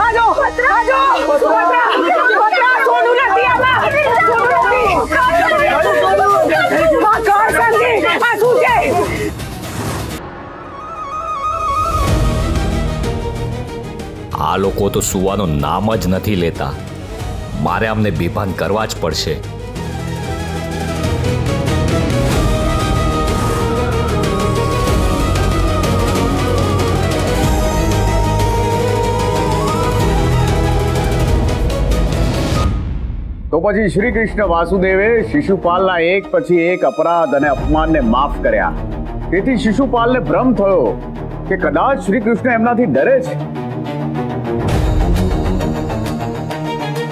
આજો સોનું નથી આમાં આ શું છે? આ લોકો તો સુવાનું નામ જ નથી લેતા. મારે અમને બેભાન કરવા જ પડશે. તો પછી શ્રી કૃષ્ણ વાસુદેવે શિશુપાલના એક પછી એક અપરાધ અને અપમાનને માફ કર્યા. તેથી શિશુપાલને ભ્રમ થયો કે કદાચ શ્રી કૃષ્ણ એમનાથી ડરે છે.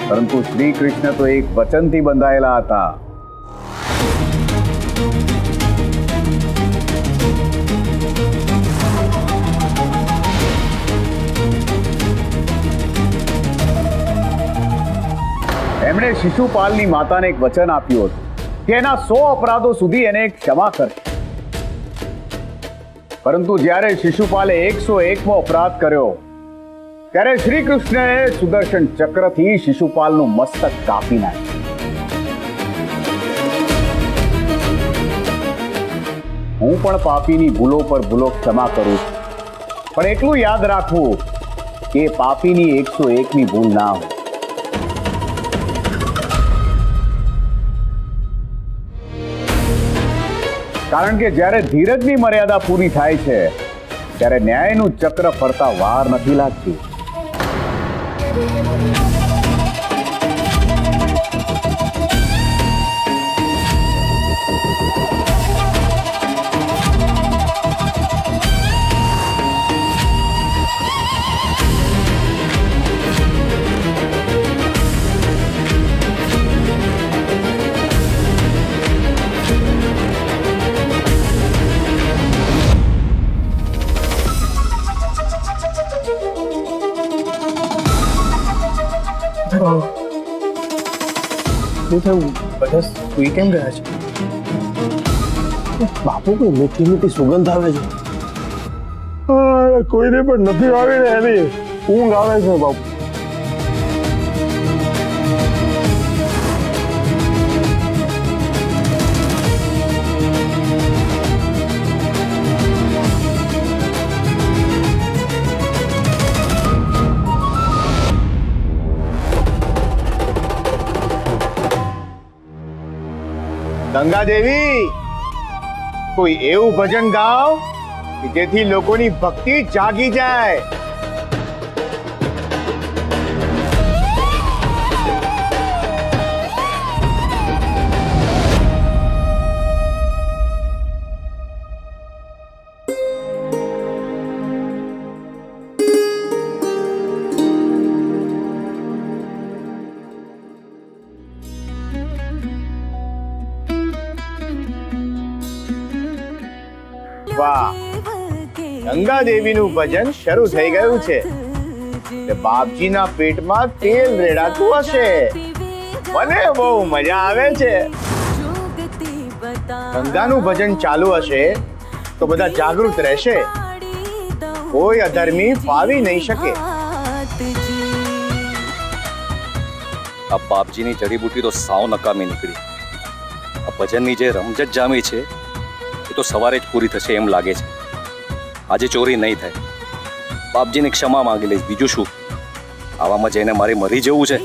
પરંતુ શ્રી કૃષ્ણ તો એક વચનથી બંધાયેલા હતા. એમણે શિશુપાલની માતાને એક વચન આપ્યું હતું કે એના 100 અપરાધો સુધી એને ક્ષમા કરશે. પરંતુ જ્યારે શિશુપાલે 101મો અપરાધ કર્યો ત્યારે શ્રી કૃષ્ણએ સુદર્શન ચક્રથી શિશુપાલનું મસ્તક કાપી નાખ્યું. હું પણ પાપીની ભૂલો પર ભૂલો ક્ષમા કરું છું, પણ એટલું યાદ રાખવું કે પાપીની 101ની ભૂલ ના હોય. કારણ કે જ્યારે ધીરજની મર્યાદા પૂરી થાય છે ત્યારે ન્યાયનું ચક્ર ફરતા વાર નથી લાગતી. બધા સુઈ કેમ ગયા છે? બાપુ કોઈ મીઠી મીઠી સુગંધ આવે છે. કોઈને પણ નથી આવી ને એની ઊંઘ આવે છે બાપુ. ગંગા દેવી, કોઈ એવું ભજન ગાઓ કે જેથી લોકોની ભક્તિ જાગી જાય. વાહ, ગંગા દેવીનું ભજન શરૂ થઈ ગયું છે. બાપજીના પેટમાં તેલ રેડાતું હશે. મને બહુ મજા આવે છે. ગંગાનું ભજન ચાલુ હશે તો બધા જાગૃત રહેશે. કોઈ અધર્મી ફાવી નહીં શકે. આ બાપજીની જડીબુટી તો સાવ નકામી નીકળી. આ ભજનની જે રમઝટ જામી છે એ તો સવારે જ પૂરી થશે એમ લાગે છે. આજે ચોરી નહીં થાય. બાપજીની ક્ષમા માંગી લઈશ, બીજું શું. આવામાં જઈને મારે મરી જવું છે.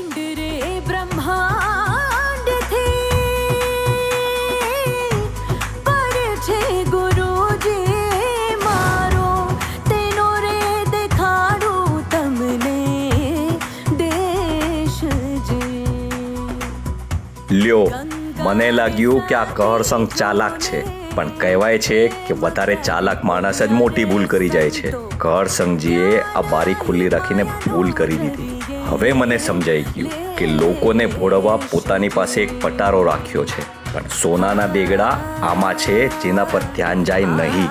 લ્યો, મને લાગ્યું કે આ કહરસંગ ચાલાક છે, પણ કહેવાય છે કે વધારે ચાલાક માણસ જ મોટી ભૂલ કરી જાય છે. કહરસંગજીએ આ બારી ખુલ્લી રાખીને ભૂલ કરી દીધી. હવે મને સમજાઈ ગયું કે લોકોને ભોળવવા પોતાની પાસે એક પટારો રાખ્યો છે, પણ સોનાના દેગડા આમાં છે જેના પર ધ્યાન જાય નહીં.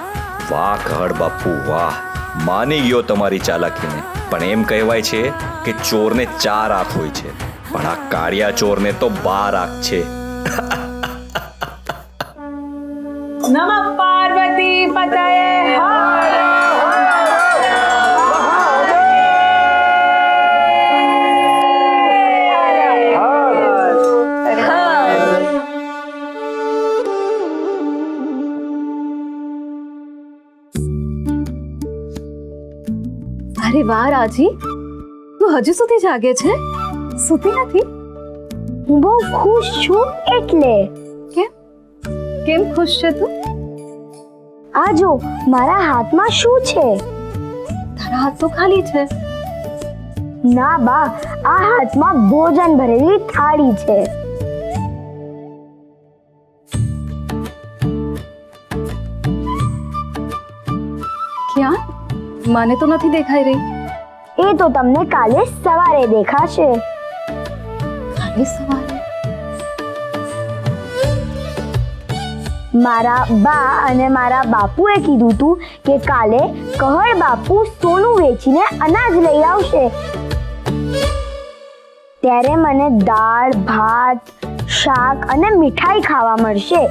વાહ કહડ બાપુ વાહ, માની ગયો તમારી ચાલાકીને. પણ એમ કહેવાય છે કે ચોરને 4 આંખ હોય છે, પણ આ કાળિયા ચોરને તો 12 આંખ છે. નમઃ પાર્વતી પતયે હર વાહ રાજી, તું હજુ સુધી જાગે છે? સૂતી નથી? હું બહુ ખુશ છું એટલે. કેમ ખુશ છે તું? આ જો મારા હાથમાં શું છે? તારા હાથ તો ખાલી છે. ના બા, આ હાથમાં ભોજન ભરેલી થાળી છે. ક્યાં? મને તો નથી દેખાઈ રહી. એ તો તમને કાલે સવારે દેખાશે. કાલે સવારે? મારા બા અને મારા બાપુએ કીધું તું કે કાલે કહર બાપુ સોનું વેચીને અનાજ લઈ આવશે. ત્યારે મને દાળ, ભાત, શાક અને મીઠાઈ ખાવા મળશે.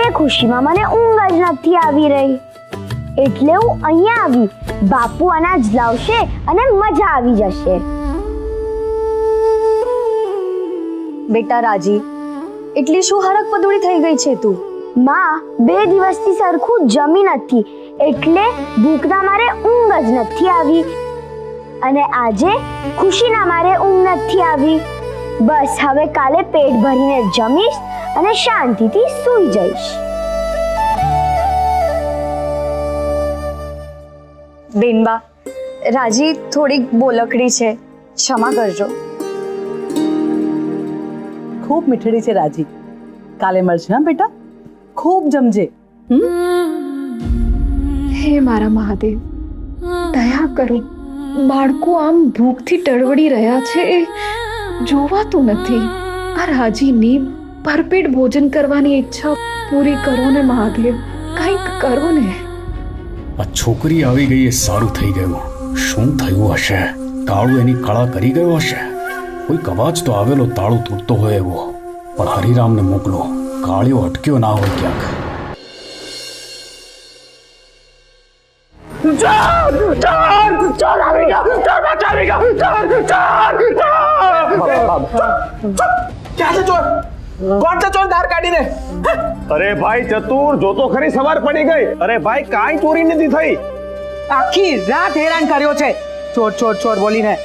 એ ખુશીમાં મને ઊંઘ જ નથી આવી રહી. એટલે હું અહીંયા આવી. બાપુ અનાજ લાવશે અને મજા આવી જશે. બેટા રાજી, એટલી શું હરક પદુડી થઈ ગઈ છે તું? માં, 2 દિવસથી સરખું જમી નથી એટલે ભૂખના મારે ઊંઘ જ નથી આવી. અને આજે ખુશીના મારે ઊંઘ નથી આવી. બસ હવે કાલે પેટ ભરીને જમીશ અને શાંતિથી સૂઈ જઈશ. બેનબા, રાજી થોડીક બોલકડી છે, ક્ષમા કરજો. ખૂબ મીઠડી છે રાજી. કાલે મળશે હા બેટા, ખૂબ જમજે. હે મારા મહાદેવ, દયા કરો. બાળકો આમ ભૂખથી ટળવડી રહ્યા છે એ જોવાતું નથી. આ રાજીની ભરપેટ ભોજન કરવાની ઈચ્છા પૂરી કરો ને મહાદેવ, કંઈક કરો ને. આ છોકરી આવી ગઈ એ સારું થઈ ગયું. શું થયું હશે? તાળું એની કળા કરી ગયો હશે. કોઈ અવાજ તો આવેલો તાળું તૂટતો હોય એવો. પણ હરિરામને મોકલો, કાળિયો અટક્યો ના હોય ક્યાંક. અરે ભાઈ ચતુર, જો તો ખરી સવાર પડી ગઈ. અરે ભાઈ કાંઈ ચોરી નથી થઈ. આખી રાત હેરાન કર્યો છે ચોર ચોર ચોર બોલીને.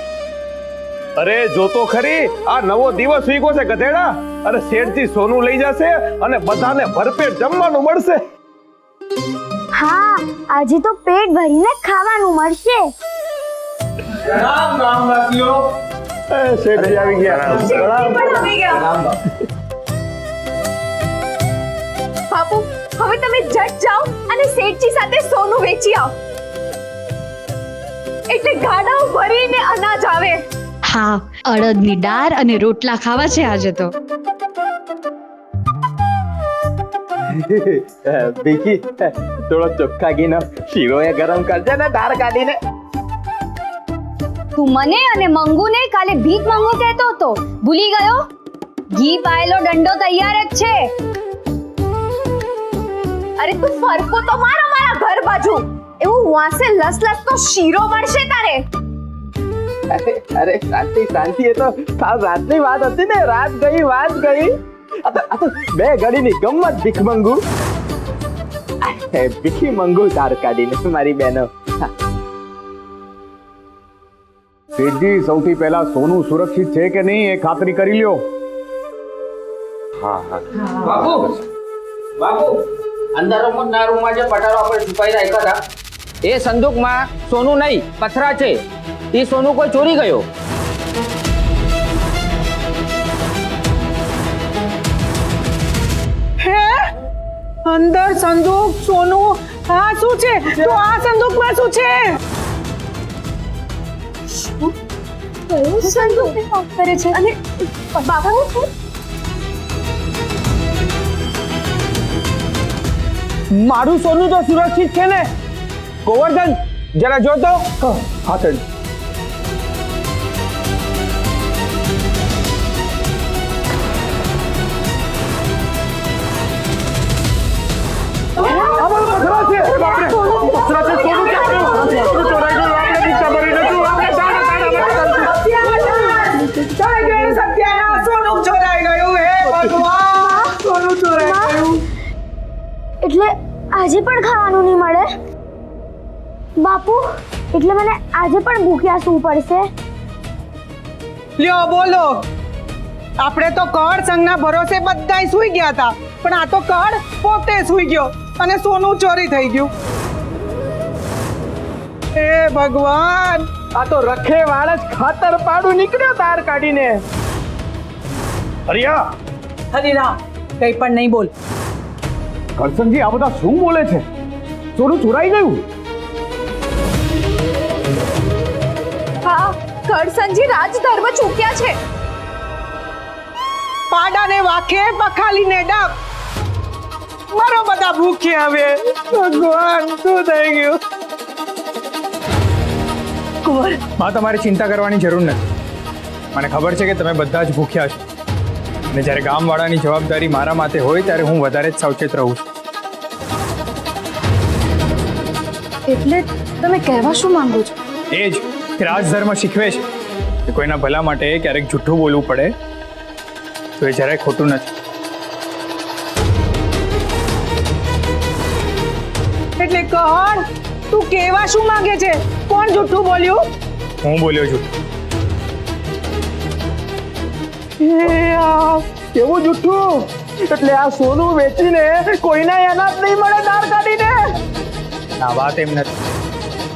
અરે જો તો ખરી, આ નવો દિવસ વીકો છે ગધેડા. અરે શેઠજી સોનું લઈ જશે અને બધાને ભરપેટ જમવાનું મળશે. હા, આજે તો પેટ ભરીને ખાવાનું મળશે. શેઠજી આવી ગયા. બાપુ, હવે તમે જટ જાઓ અને શેઠજી સાથે સોનું વેચી આવો. એટલે ગાડાઓ ભરીને અનાજ આવે. હા, અડદની દાળ અને રોટલા ખાવા છે આજે તો. બીકી થોડો ચોખ્ખા ઘીનો શીરો એ ગરમ કરજે ને દાળ કાઢીને. તું મને અને મંગુને કાલે ભીખ માંગો કહેતો હતો, ભૂલી ગયો? ઘી પાયેલો દંડો તૈયાર જ છે. અરે તું ફરકો તો માર અમારા ઘર બાજુ. એવું વાસે લસલસ તો શીરો મળશે તારે. અરે શાંતિ શાંતિ, એ તો સાવ રાતની વાત હતી ને. રાત ગઈ વાત ગઈ. આ તો 2 ઘડીની ગમત. ભીખ મંગુ, ભીખી મંગુ દાળ કાઢીને મારી બહેનો. શેઠજી, સૌથી પહેલા સોનું સુરક્ષિત છે કે નહીં એ ખાતરી કરી લ્યો. બાપુ, અંદર ના રૂમમાં જે પટારો આપણે છુપાઈ રાખ્યા હતા એ સંદૂકમાં સોનું નહીં પથરા છે. એ સોનું કોઈ ચોરી ગયો. હે, અંદર સંદૂક સોનું. હા, શું છે? તો આ સંદૂકમાં શું છે? કયું સંદૂકની વાત કરે છે? અને બાપુ, મારું સોનું તો સુરક્ષિત છે ને. ગોવર્ધન, જરા જોતો. હા શેઠ. એટલે આજે પણ ખાવાનું નહીં મળે? બાપુ, એટલે મને આજે પણ ભૂખ્યા સૂવું પડશે? લ્યો બોલો, આપણે તો કળ સંઘના ભરોસે બધાય સૂઈ ગયા હતા, પણ આ તો કળ પોતે સૂઈ ગયો અને સોનું ચોરી થઈ ગયું. હે ભગવાન, આ તો રખેવાળ જ ખાતર પાડું નીકળ્યો તાર કાઢીને. હરિયા, હરિરામ, કઈ પણ નહીં બોલ. કરસનજી આ બધા શું બોલે છે? સોનું ચોરાઈ ગયું? હા, કરસનજી રાજધર્મ ચૂક્યા છે. પાડાને વાંખે પખાલીને ડાબ, મારો બધા ભૂખે હવે. ભગવાન, શું થઈ ગયું? કુંવર, માં તમારે ચિંતા કરવાની જરૂર નથી. મને ખબર છે કે તમે બધા જ ભૂખ્યા છો, અને જ્યારે ગામવાળાની જવાબદારી મારા માથે હોય ત્યારે હું વધારે જ સાવચેત રહું છું. એટલે તમે કહેવા શું માંગો છો? એ જ કે રાજધર્મ શીખવે છે કે કોઈના ભલા માટે ક્યારેક જૂઠું બોલવું પડે તો એ જરાય ખોટું નથી. એટલે કહણ, તું કેવા શું માંગે છે? કોણ જૂઠું બોલ્યું? હું બોલ્યો છું. કેવું જુઠ્ઠું? એટલે આ સોનું વેચીને કોઈને અનાજ નહીં મળે દાર કાઢીને? ના, વાત એમ નથી.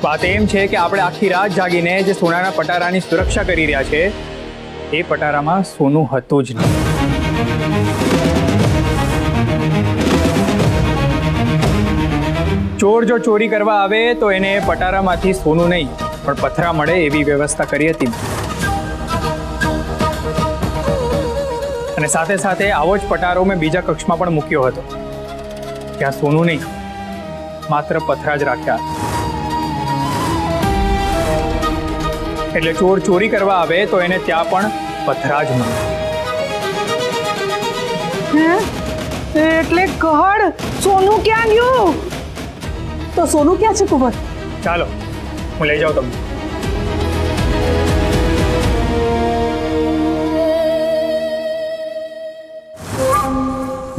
વાત એમ છે કે આપણે આખી રાત જાગીને જે સોનાના પટારાની સુરક્ષા કરી રહ્યા છે એ પટારામાં સોનું હતું જ નહીં. ચોર જો ચોરી કરવા આવે તો એને પટારામાંથી સોનું નહીં પણ પથરા મળે એવી વ્યવસ્થા કરી હતી. અને સાથે સાથે આવો જ પટારો મેં બીજા કક્ષમાં પણ મૂક્યો હતો, ત્યાં સોનું નહીં માત્ર પથરા જ રાખ્યા. એટલે ચોર ચોરી કરવા આવે તો એને ત્યાં પણ પથરા જ મળે. એટલે કહણ, સોનું ક્યાં ગયું? તો સોનું ક્યાં છે કુંવર? ચાલો હું લઈ જાઉં તમને.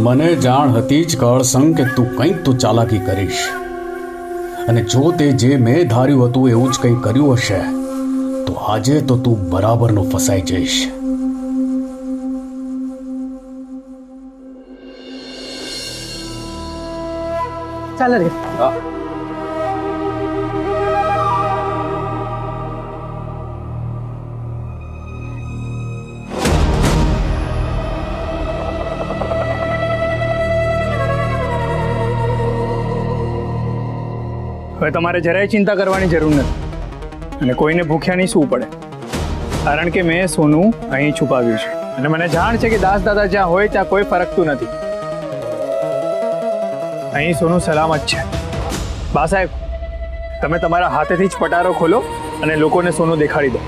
મને જાણ હતી જ કળસંગ કે તું કંઈક તો ચાલાકી કરીશ, અને જો તે જે મેં ધાર્યું હતું એવું જ કંઈ કર્યું હશે તો આજે તો તું બરાબરનો ફસાઈ જઈશ. ચાલો રે. હવે તમારે જરાય ચિંતા કરવાની જરૂર નથી, અને કોઈને ભૂખ્યા નહીં સૂવું પડે, કારણ કે મેં સોનું અહીં છુપાવ્યું છે. અને મને જાણ છે કે દાસ દાદા જ્યાં હોય ત્યાં કોઈ ફરકતું નથી. અહીં સોનું સલામત છે. બા સાહેબ, તમે તમારા હાથેથી જ પટારો ખોલો અને લોકોને સોનું દેખાડી દો.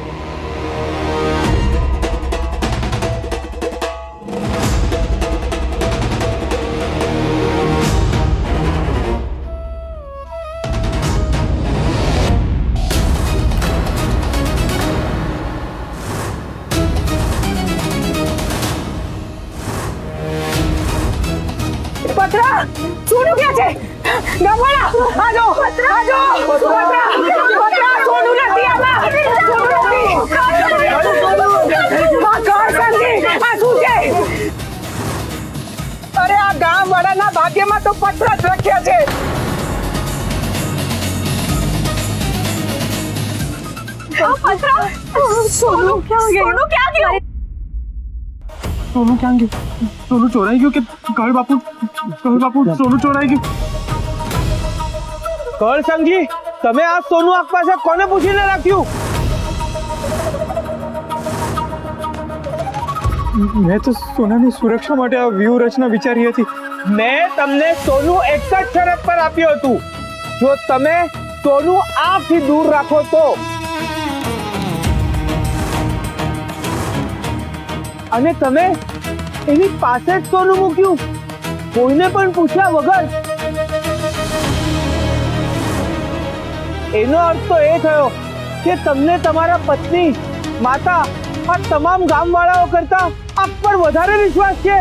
પથરા, સોનું ક્યાં છે? ગામવાળા, આજો, આજો, પથરા, સોનું નથી આમાં, સોનું નથી. આ કરસનજી, આ શું છે? અરે આ ગામવાળાના ભાગ્યમાં તો પથરા જ રાખ્યા છે. સોનું ક્યાં ગયું? સોનું ક્યાં ગયું? સોનું ચોરાઈ ગયું કે કળ બાપુ સોનું ચોરાઈ ગયું? કરસનજી, તમે આ સોનું આખ પાસે કોને પૂછીને રાખ્યું? મેં તો સોનાની સુરક્ષા માટે આ વ્યૂહરચના વિચારી હતી. મેં તમને સોનું એક જ શરત પર આપ્યું હતું, જો તમે સોનું આથી દૂર રાખો તો. અને તમે એની પાસે જ સોનું મૂક્યું, કોઈને પણ પૂછ્યા વગર. એનો અર્થ તો એ થયો કે તમને તમારા પત્ની, માતા, આ તમામ ગામવાળાઓ કરતા આપ પર વધારે વિશ્વાસ છે.